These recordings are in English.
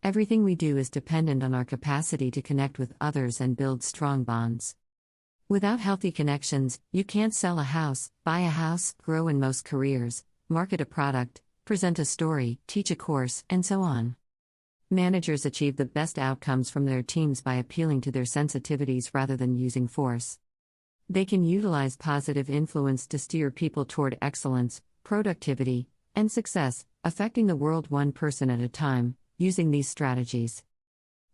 Everything we do is dependent on our capacity to connect with others and build strong bonds. Without healthy connections, you can't sell a house, buy a house, grow in most careers, market a product, present a story, teach a course, and so on. Managers achieve the best outcomes from their teams by appealing to their sensitivities rather than using force. They can utilize positive influence to steer people toward excellence, productivity, and success, affecting the world one person at a time, using these strategies.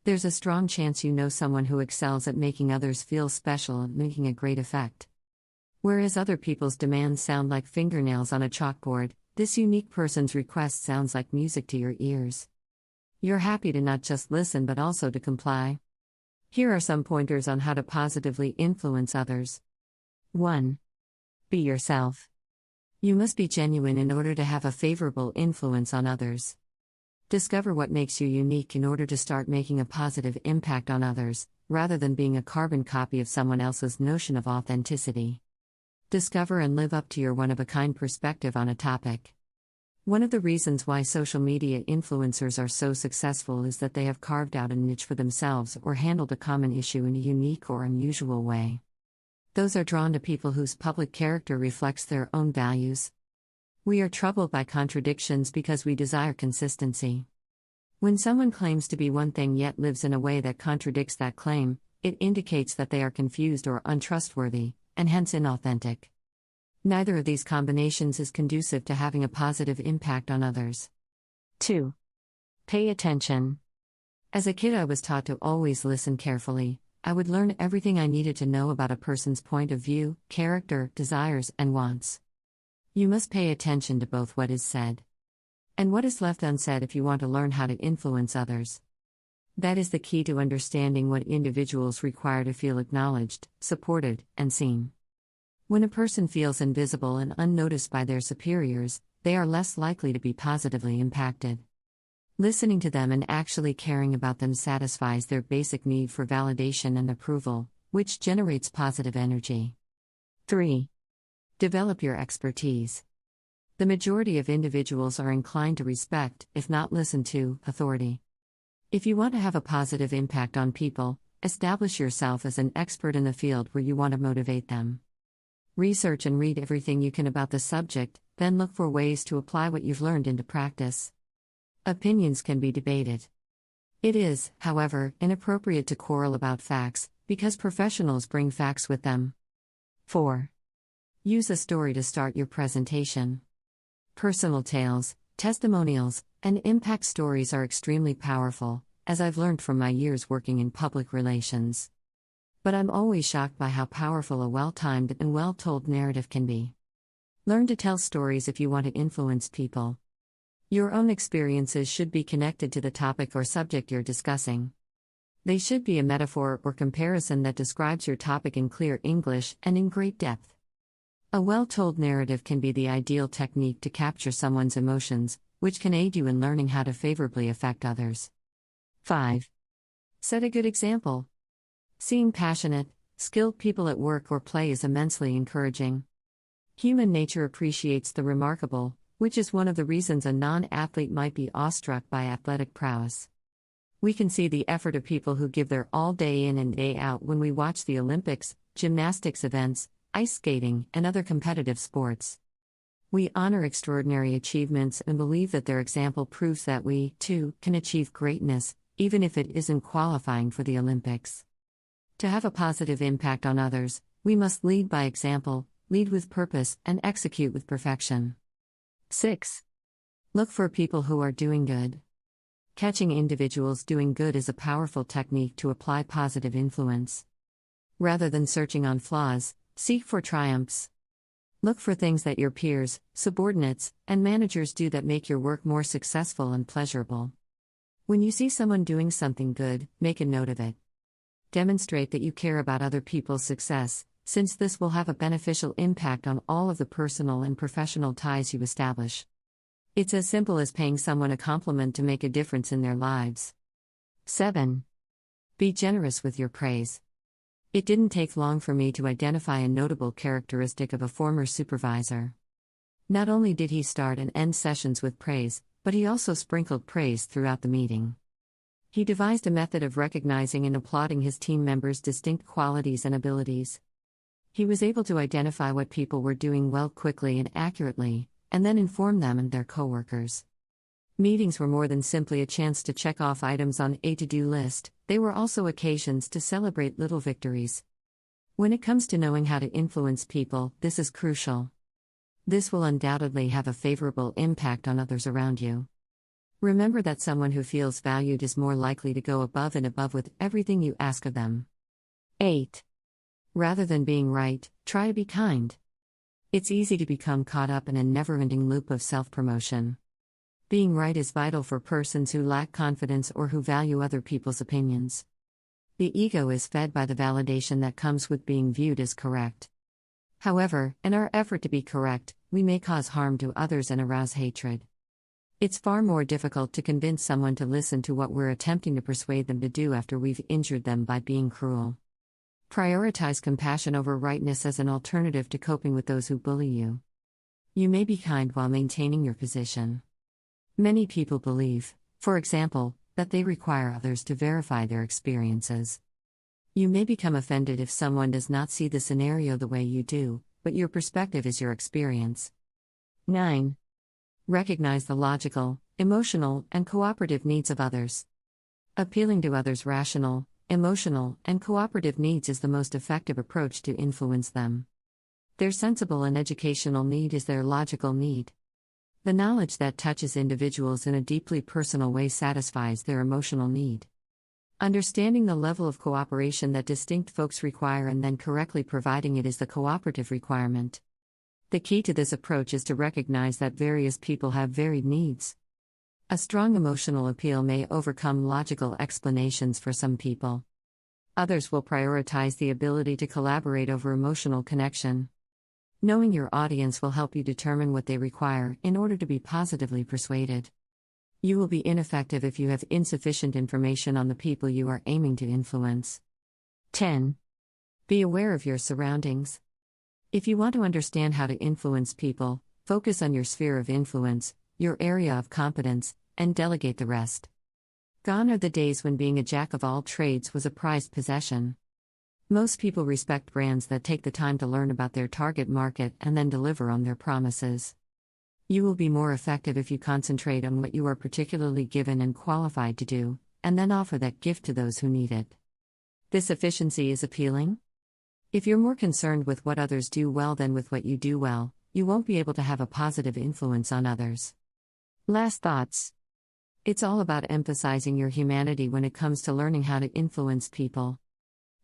There's a strong chance you know someone who excels at making others feel special and making a great effect. Whereas other people's demands sound like fingernails on a chalkboard, this unique person's request sounds like music to your ears. You're happy to not just listen but also to comply. Here are some pointers on how to positively influence others. 1. Be yourself. You must be genuine in order to have a favorable influence on others. Discover what makes you unique in order to start making a positive impact on others, rather than being a carbon copy of someone else's notion of authenticity. Discover and live up to your one-of-a-kind perspective on a topic. One of the reasons why social media influencers are so successful is that they have carved out a niche for themselves or handled a common issue in a unique or unusual way. Those are drawn to people whose public character reflects their own values. We are troubled by contradictions because we desire consistency. When someone claims to be one thing yet lives in a way that contradicts that claim, it indicates that they are confused or untrustworthy, and hence inauthentic. Neither of these combinations is conducive to having a positive impact on others. 2. Pay attention. As a kid, I was taught to always listen carefully. I would learn everything I needed to know about a person's point of view, character, desires, and wants. You must pay attention to both what is said and what is left unsaid if you want to learn how to influence others. That is the key to understanding what individuals require to feel acknowledged, supported, and seen. When a person feels invisible and unnoticed by their superiors, they are less likely to be positively impacted. Listening to them and actually caring about them satisfies their basic need for validation and approval, which generates positive energy. 3. Develop your expertise. The majority of individuals are inclined to respect, if not listen to, authority. If you want to have a positive impact on people, establish yourself as an expert in the field where you want to motivate them. Research and read everything you can about the subject, then look for ways to apply what you've learned into practice. Opinions can be debated. It is, however, inappropriate to quarrel about facts, because professionals bring facts with them. 4. Use a story to start your presentation. Personal tales, testimonials, and impact stories are extremely powerful, as I've learned from my years working in public relations. But I'm always shocked by how powerful a well-timed and well-told narrative can be. Learn to tell stories if you want to influence people. Your own experiences should be connected to the topic or subject you're discussing. They should be a metaphor or comparison that describes your topic in clear English and in great depth. A well-told narrative can be the ideal technique to capture someone's emotions, which can aid you in learning how to favorably affect others. 5. Set a good example. Seeing passionate, skilled people at work or play is immensely encouraging. Human nature appreciates the remarkable, which is one of the reasons a non-athlete might be awestruck by athletic prowess. We can see the effort of people who give their all day in and day out when we watch the Olympics, gymnastics events, ice skating, and other competitive sports. We honor extraordinary achievements and believe that their example proves that we, too, can achieve greatness, even if it isn't qualifying for the Olympics. To have a positive impact on others, we must lead by example, lead with purpose, and execute with perfection. 6. Look for people who are doing good. Catching individuals doing good is a powerful technique to apply positive influence. Rather than searching on flaws, seek for triumphs. Look for things that your peers, subordinates, and managers do that make your work more successful and pleasurable. When you see someone doing something good, make a note of it. Demonstrate that you care about other people's success, since this will have a beneficial impact on all of the personal and professional ties you establish. It's as simple as paying someone a compliment to make a difference in their lives. 7. Be generous with your praise. It didn't take long for me to identify a notable characteristic of a former supervisor. Not only did he start and end sessions with praise, but he also sprinkled praise throughout the meeting. He devised a method of recognizing and applauding his team members' distinct qualities and abilities. He was able to identify what people were doing well quickly and accurately, and then inform them and their coworkers. Meetings were more than simply a chance to check off items on a to-do list, they were also occasions to celebrate little victories. When it comes to knowing how to influence people, this is crucial. This will undoubtedly have a favorable impact on others around you. Remember that someone who feels valued is more likely to go above and above with everything you ask of them. 8. Rather than being right, try to be kind. It's easy to become caught up in a never-ending loop of self-promotion. Being right is vital for persons who lack confidence or who value other people's opinions. The ego is fed by the validation that comes with being viewed as correct. However, in our effort to be correct, we may cause harm to others and arouse hatred. It's far more difficult to convince someone to listen to what we're attempting to persuade them to do after we've injured them by being cruel. Prioritize compassion over rightness as an alternative to coping with those who bully you. You may be kind while maintaining your position. Many people believe, for example, that they require others to verify their experiences. You may become offended if someone does not see the scenario the way you do, but your perspective is your experience. 9. Recognize the logical, emotional, and cooperative needs of others. Appealing to others' rational, emotional, and cooperative needs is the most effective approach to influence them. Their sensible and educational need is their logical need. The knowledge that touches individuals in a deeply personal way satisfies their emotional need. Understanding the level of cooperation that distinct folks require and then correctly providing it is the cooperative requirement. The key to this approach is to recognize that various people have varied needs. A strong emotional appeal may overcome logical explanations for some people. Others will prioritize the ability to collaborate over emotional connection. Knowing your audience will help you determine what they require in order to be positively persuaded. You will be ineffective if you have insufficient information on the people you are aiming to influence. 10. Be aware of your surroundings. If you want to understand how to influence people, focus on your sphere of influence, your area of competence, and delegate the rest. Gone are the days when being a jack of all trades was a prized possession. Most people respect brands that take the time to learn about their target market and then deliver on their promises. You will be more effective if you concentrate on what you are particularly given and qualified to do, and then offer that gift to those who need it. This efficiency is appealing? If you're more concerned with what others do well than with what you do well, you won't be able to have a positive influence on others. Last thoughts. It's all about emphasizing your humanity when it comes to learning how to influence people.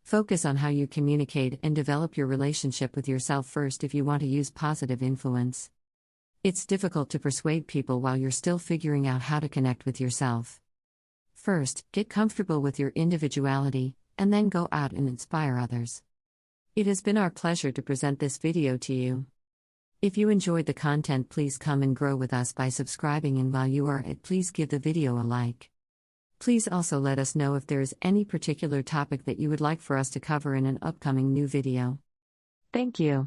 Focus on how you communicate and develop your relationship with yourself first if you want to use positive influence. It's difficult to persuade people while you're still figuring out how to connect with yourself. First, get comfortable with your individuality, and then go out and inspire others. It has been our pleasure to present this video to you. If you enjoyed the content, please come and grow with us by subscribing, and while you are at it, please give the video a like. Please also let us know if there is any particular topic that you would like for us to cover in an upcoming new video. Thank you.